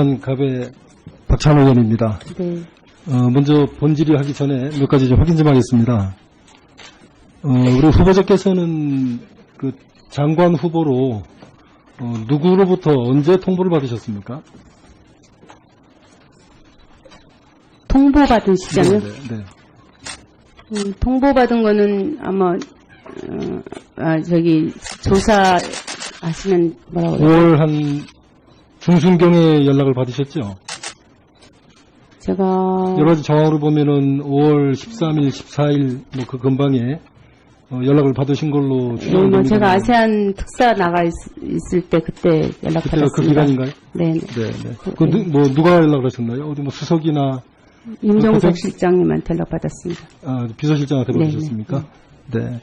부천 갑의 박찬호 의원입니다. 네. 먼저 본질이 하기 전에 몇 가지 좀 확인 좀 하겠습니다. 우리 후보자께서는 그 장관 후보로 누구로부터 언제 통보를 받으셨습니까? 통보받은 시점이요? 네. 통보받은 거는 아마 조사하시면 뭐라고 그래요? 5월 한 중순경에 연락을 받으셨죠? 제가 여러 가지 정황으로 보면은 5월 13일, 14일 뭐 그 근방에 연락을 받으신 걸로 추정됩니다. 제가 아세안 특사 나가 있을 때 그때 연락 그때가 받았습니다. 그 기간인가요? 네. 네. 뭐 누가 연락을 하셨나요? 어디 뭐 수석이나 임종석 실장님한테 연락 받았습니다. 비서실장한테 받으셨습니까? 네.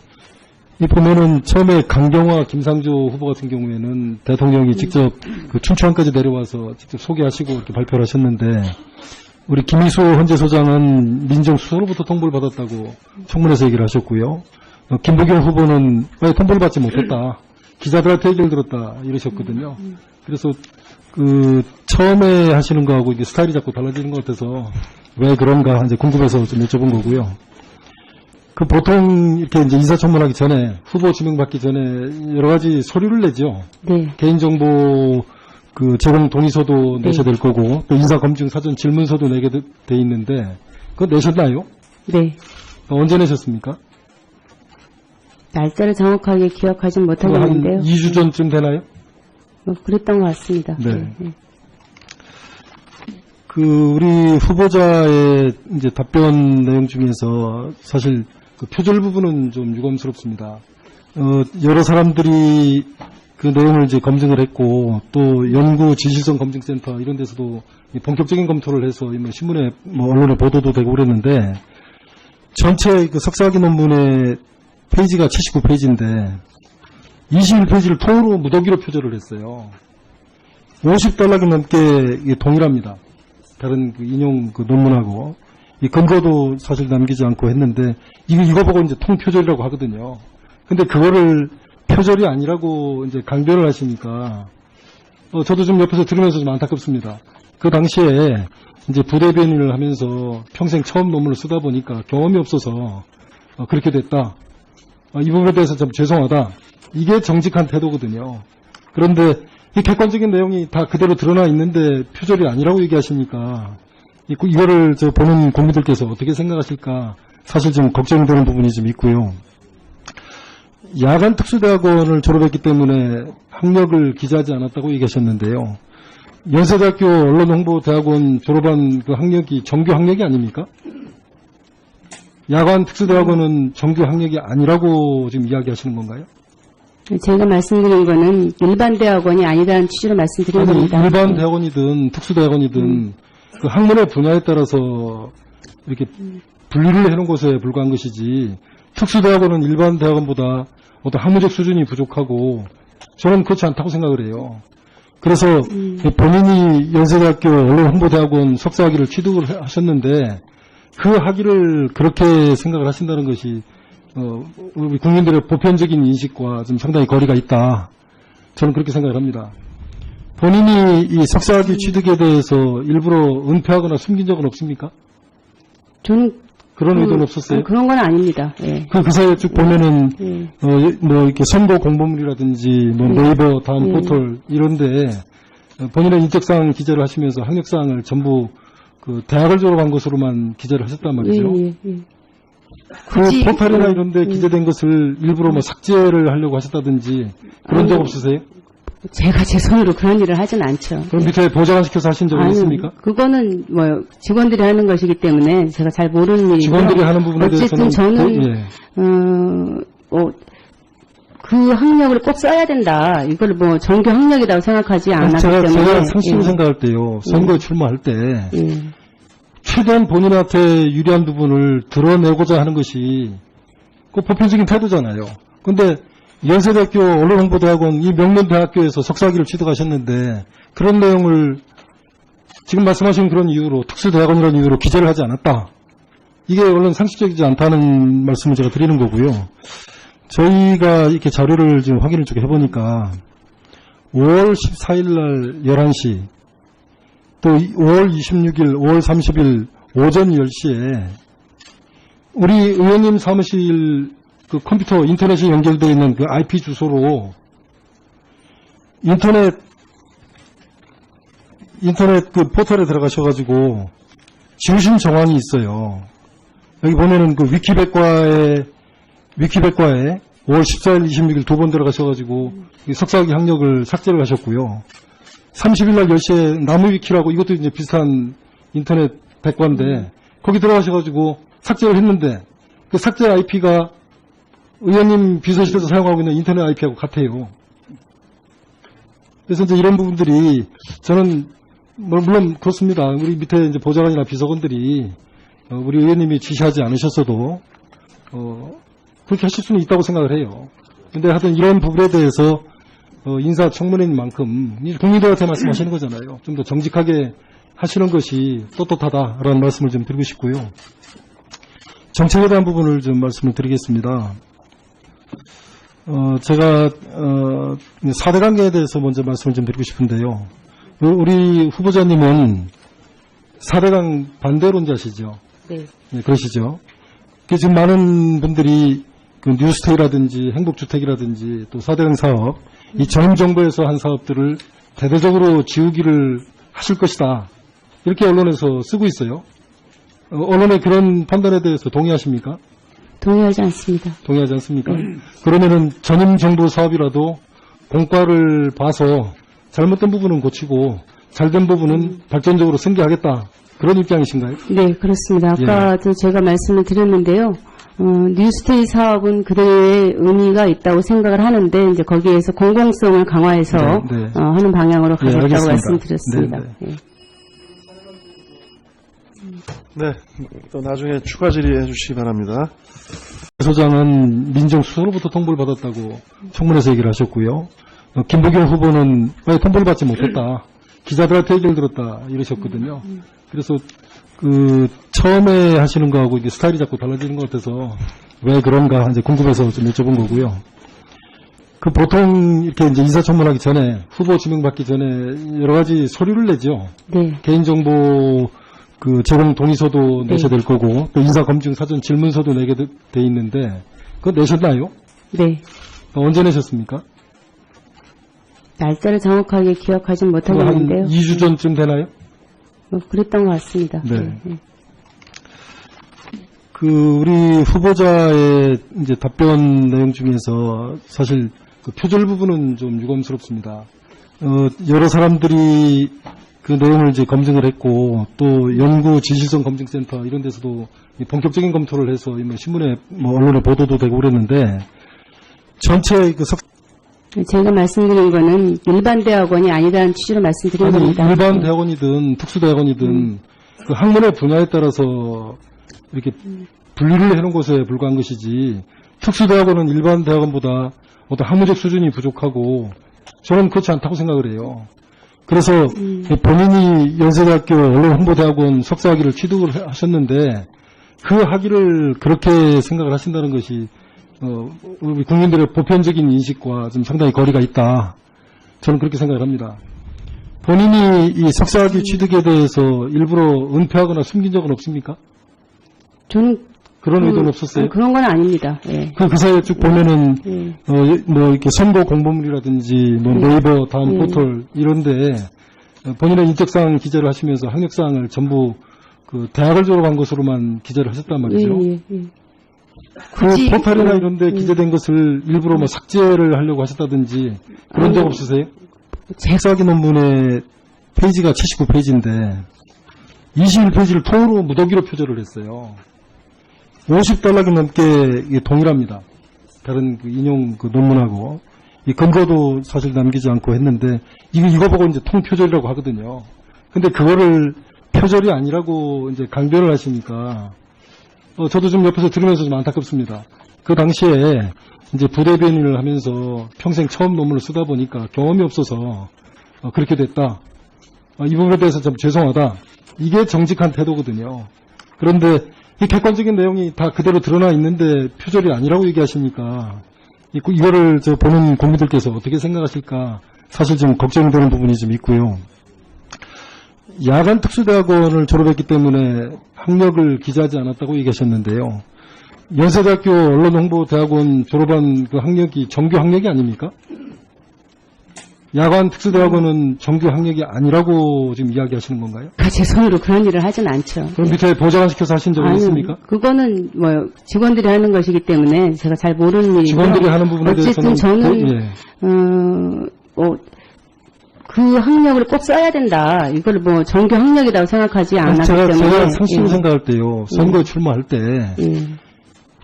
이 보면은 처음에 강경화, 김상조 후보 같은 경우에는 대통령이 직접 그 춘천까지 내려와서 직접 소개하시고 이렇게 발표를 하셨는데, 우리 김희수 헌재소장은 민정수석으로부터 통보를 받았다고 청문회에서 얘기를 하셨고요. 김부겸 후보는 왜 통보를 받지 못했다, 기자들한테 얘기를 들었다 이러셨거든요. 그래서 그 처음에 하시는 거하고 이게 스타일이 자꾸 달라지는 것 같아서 왜 그런가 이제 궁금해서 좀 여쭤본 거고요. 그 보통 이렇게 이제 인사청문하기 전에, 후보 지명받기 전에 여러 가지 서류를 내죠. 네. 개인정보 그 제공 동의서도 네. 내셔야 될 거고, 또 인사검증 사전 질문서도 내게 돼 있는데, 그거 내셨나요? 네. 언제 내셨습니까? 날짜를 정확하게 기억하진 그거 못하겠는데요. 한 2주 전쯤 되나요? 뭐 그랬던 것 같습니다. 네. 그 우리 후보자의 이제 답변 내용 중에서 사실 그 표절 부분은 좀 유감스럽습니다. 여러 사람들이 그 내용을 이제 검증을 했고, 또 연구 지실성 검증센터 이런 데서도 본격적인 검토를 해서 뭐 신문에 뭐 언론에 보도도 되고 그랬는데, 전체 그 석사학위 논문의 페이지가 79페이지인데 21페이지를 통으로 무더기로 표절을 했어요. $50가 넘게 동일합니다. 다른 그 인용 그 논문하고. 이 근거도 사실 남기지 않고 했는데, 이거 보고 이제 통표절이라고 하거든요. 근데 그거를 표절이 아니라고 이제 강변을 하시니까, 저도 좀 옆에서 들으면서 좀 안타깝습니다. 그 당시에 이제 부대변인을 하면서 평생 처음 논문을 쓰다 보니까 경험이 없어서 그렇게 됐다. 이 부분에 대해서 좀 죄송하다. 이게 정직한 태도거든요. 그런데 이 객관적인 내용이 다 그대로 드러나 있는데 표절이 아니라고 얘기하시니까, 이거를 저 보는 국민들께서 어떻게 생각하실까 사실 좀 걱정되는 부분이 좀 있고요. 야간 특수대학원을 졸업했기 때문에 학력을 기재하지 않았다고 얘기하셨는데요. 연세대학교 언론홍보대학원 졸업한 그 학력이 정규 학력이 아닙니까? 야간 특수대학원은 정규 학력이 아니라고 지금 이야기하시는 건가요? 제가 말씀드린 거는 일반 대학원이 아니라는 취지로 말씀드린 겁니다. 일반 대학원이든 특수대학원이든 그 학문의 분야에 따라서 이렇게 분류를 해놓은 것에 불과한 것이지, 특수대학원은 일반 대학원보다 어떤 학문적 수준이 부족하고, 저는 그렇지 않다고 생각을 해요. 그래서 본인이 연세대학교 언론홍보대학원 석사학위를 취득을 하셨는데, 그 학위를 그렇게 생각을 하신다는 것이 우리 국민들의 보편적인 인식과 좀 상당히 거리가 있다. 저는 그렇게 생각을 합니다. 본인이 이 석사학위 취득에 대해서 일부러 은폐하거나 숨긴 적은 없습니까? 저는 그런 의도는 없었어요? 그런 건 아닙니다. 예. 그 사이에 쭉 보면은 뭐 이렇게 선거 공보물이라든지 뭐 네이버 다음 포털 이런데 본인의 인적사항 기재를 하시면서 학력사항을 전부 그 대학을 졸업한 것으로만 기재를 하셨단 말이죠. 그 포털이나 이런 데 기재된 것을 일부러 뭐 삭제를 하려고 하셨다든지 그런 적 없으세요? 제가 제 손으로 그런 일을 하진 않죠. 그럼 밑에 보장시켜서 하신 적은 있습니까? 그거는 뭐 직원들이 하는 것이기 때문에 제가 잘 모르는 일이고, 직원들이 하는 부분에 대해서는 어쨌든 저는 그 학력을 꼭 써야 된다, 이걸 뭐 정규 학력이라고 생각하지 않았기 때문에. 제가 상식으로 생각할 때요, 선거에 출마할 때 최대한 본인한테 유리한 부분을 드러내고자 하는 것이 그 보편적인 태도잖아요. 근데 연세대학교 언론홍보대학원 이 명문대학교에서 석사학위를 취득하셨는데 그런 내용을 지금 말씀하신 그런 이유로, 특수대학원이라는 이유로 기재를 하지 않았다. 이게 원래 상식적이지 않다는 말씀을 제가 드리는 거고요. 저희가 이렇게 자료를 지금 확인을 쭉 해보니까 5월 14일 날 11시 또 5월 26일, 5월 30일 오전 10시에 우리 의원님 사무실 그 컴퓨터 인터넷이 연결되어 있는 그 IP 주소로 인터넷 그 포털에 들어가셔가지고 지우신 정황이 있어요. 여기 보면은 그 위키백과에 5월 14일, 26일 두 번 들어가셔가지고 이 석사학위 학력을 삭제를 하셨고요. 30일 날 10시에 나무위키라고 이것도 이제 비슷한 인터넷 백과인데 거기 들어가셔가지고 삭제를 했는데 그 삭제 IP가 의원님 비서실에서 사용하고 있는 인터넷 IP하고 같아요. 그래서 이제 이런 부분들이 저는 물론 그렇습니다. 우리 밑에 이제 보좌관이나 비서관들이 우리 의원님이 지시하지 않으셨어도 그렇게 하실 수는 있다고 생각을 해요. 근데 하여튼 이런 부분에 대해서 인사청문회인 만큼 국민들한테 말씀하시는 거잖아요. 좀 더 정직하게 하시는 것이 떳떳하다라는 말씀을 좀 드리고 싶고요. 정책에 대한 부분을 좀 말씀을 드리겠습니다. 제가 4대 관계에 대해서 먼저 말씀을 좀 드리고 싶은데요. 우리 후보자님은 4대강 반대론자시죠? 네. 네, 그러시죠. 지금 많은 분들이 그 뉴스테이라든지 행복주택이라든지 또 4대강 사업, 이 전 정부에서 한 사업들을 대대적으로 지우기를 하실 것이다. 이렇게 언론에서 쓰고 있어요. 언론의 그런 판단에 대해서 동의하십니까? 동의하지 않습니다. 동의하지 않습니까? 그러면은 전임 정부 사업이라도 공과를 봐서 잘못된 부분은 고치고 잘된 부분은 발전적으로 승계하겠다. 그런 입장이신가요? 네, 그렇습니다. 아까도 제가 말씀을 드렸는데요. 뉴스테이 사업은 그대의 의미가 있다고 생각을 하는데 이제 거기에서 공공성을 강화해서 네. 하는 방향으로 가겠다고 알겠습니다. 말씀드렸습니다. 네, 예. 네, 또 나중에 추가 질의해 주시기 바랍니다. 소장은 민정수석으로부터 통보를 받았다고 청문회에서 얘기를 하셨고요. 김부겸 후보는 왜 통보를 받지 못했다. 기자들한테 얘기를 들었다 이러셨거든요. 그래서 그 처음에 하시는 거하고 이게 스타일이 자꾸 달라지는 것 같아서 왜 그런가 이제 궁금해서 좀 여쭤본 거고요. 그 보통 이렇게 이제 인사청문하기 전에 후보 지명받기 전에 여러 가지 서류를 내죠. 네. 개인정보 그 제공 동의서도 네. 내셔야 될 거고 또 인사검증 사전 질문서도 내게 돼 있는데 그거 내셨나요? 네. 언제 내셨습니까? 날짜를 정확하게 기억하진 그거 한 못하겠는데요. 2주 전쯤 되나요? 그랬던 것 같습니다. 네. 그 우리 후보자의 이제 답변 내용 중에서 사실 그 표절 부분은 좀 유감스럽습니다. 여러 사람들이 그 내용을 이제 검증을 했고 또 연구 진실성 검증센터 이런 데서도 본격적인 검토를 해서 뭐 신문에 뭐 언론에 보도도 되고 그랬는데 전체 그 제가 말씀드린 거는 일반 대학원이 아니라는 취지로 말씀드린 겁니다. 일반 대학원이든 특수대학원이든 그 학문의 분야에 따라서 이렇게 분리를 해놓은 것에 불과한 것이지 특수대학원은 일반 대학원보다 어떤 학문적 수준이 부족하고 저는 그렇지 않다고 생각을 해요. 그래서 본인이 연세대학교 언론홍보대학원 석사학위를 취득을 하셨는데 그 학위를 그렇게 생각을 하신다는 것이 우리 국민들의 보편적인 인식과 좀 상당히 거리가 있다. 저는 그렇게 생각을 합니다. 본인이 이 석사학위 취득에 대해서 일부러 은폐하거나 숨긴 적은 없습니까? 저는 그런 의도는 없었어요? 그런 건 아닙니다. 예. 그 사이에 쭉 보면은 예. 뭐 이렇게 선거 공보물이라든지 뭐 네이버 다음 포털 이런데 본인의 인적사항 기재를 하시면서 학력사항을 전부 그 대학을 졸업한 것으로만 기재를 하셨단 말이죠. 예, 예. 그 포털이나 이런 데 기재된 것을 일부러 뭐 삭제를 하려고 하셨다든지 그런 적 없으세요? 석사학위 논문의 페이지가 79페이지인데 21페이지를 통으로 무더기로 표절을 했어요. 50달러가 넘게 이게 동일합니다. 다른 그 인용 그 논문하고 이 근거도 사실 남기지 않고 했는데 이거 보고 이제 통표절이라고 하거든요. 근데 그거를 표절이 아니라고 이제 강변을 하시니까 저도 좀 옆에서 들으면서 좀 안타깝습니다. 그 당시에 이제 부대변인을 하면서 평생 처음 논문을 쓰다 보니까 경험이 없어서 그렇게 됐다. 이 부분에 대해서 좀 죄송하다. 이게 정직한 태도거든요. 그런데 이 객관적인 내용이 다 그대로 드러나 있는데 표절이 아니라고 얘기하시니까 이거를 보는 국민들께서 어떻게 생각하실까 사실 좀 걱정되는 부분이 좀 있고요. 야간 특수대학원을 졸업했기 때문에 학력을 기재하지 않았다고 얘기하셨는데요. 연세대학교 언론홍보대학원 졸업한 그 학력이 정규 학력이 아닙니까? 야간 특수대학원은 정규 학력이 아니라고 지금 이야기하시는 건가요? 제 손으로 그런 일을 하진 않죠. 그럼 밑에 보좌관시켜서 하신 적은 있습니까? 그거는 뭐 직원들이 하는 것이기 때문에 제가 잘 모르는 일인데 직원들이 하는 부분에 대해서는 어쨌든 저는 그 학력을 꼭 써야 된다. 이걸 뭐 정규 학력이라고 생각하지 않았기 때문에 제가 상식으로 생각할 때요. 선거에 출마할 때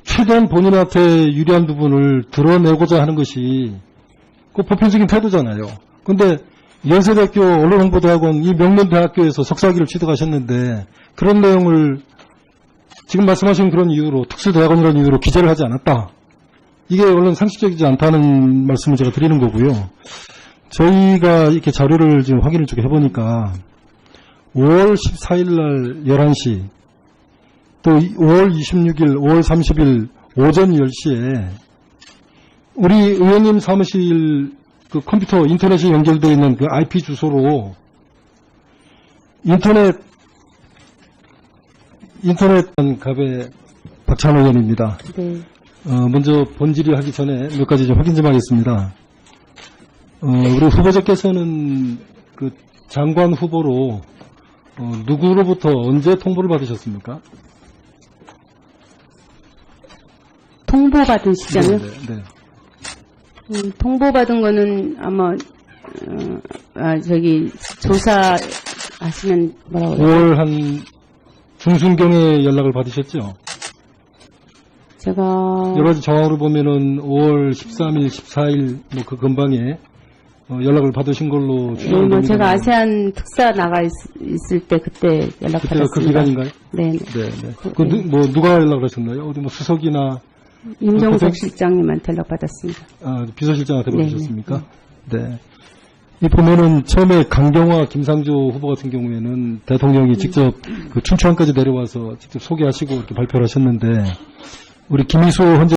최대한 본인한테 유리한 부분을 드러내고자 하는 것이 그 보편적인 태도잖아요. 그런데 연세대학교 언론홍보대학원 이 명문대학교에서 석사학위를 취득하셨는데 그런 내용을 지금 말씀하신 그런 이유로 특수대학원이라는 이유로 기재를 하지 않았다. 이게 원래 상식적이지 않다는 말씀을 제가 드리는 거고요. 저희가 이렇게 자료를 지금 확인을 쭉 해보니까 5월 14일 날 11시 또 5월 26일, 5월 30일 오전 10시에 우리 의원님 사무실 그 컴퓨터 인터넷이 연결되어 있는 그 IP 주소로 인터넷 갑의 박찬호 의원입니다. 네. 먼저 본질이 하기 전에 몇 가지 좀 확인 좀 하겠습니다. 우리 후보자께서는 그 장관 후보로 누구로부터 언제 통보를 받으셨습니까? 통보받은 시점이요? 네. 통보받은 거는 아마 조사하시면 뭐라고 그래요? 5월 한 중순경에 연락을 받으셨죠? 제가 여러 가지 정황으로 보면은 5월 13일, 14일 뭐 그 근방에 연락을 받으신 걸로 추정됩니다. 뭐 제가 아세안 특사 나가 있을 때 그때 연락 그때가 받았습니다. 그 기간인가요? 네. 네. 누가 연락을 하셨나요? 어디 뭐 수석이나 임종석 실장님한테 연락 받았습니다. 비서실장한테 받으셨습니까? 네. 이 보면은 처음에 강경화, 김상조 후보 같은 경우에는 대통령이 직접 그 춘천까지 내려와서 직접 소개하시고 이렇게 발표를 하셨는데 우리 김희수 헌재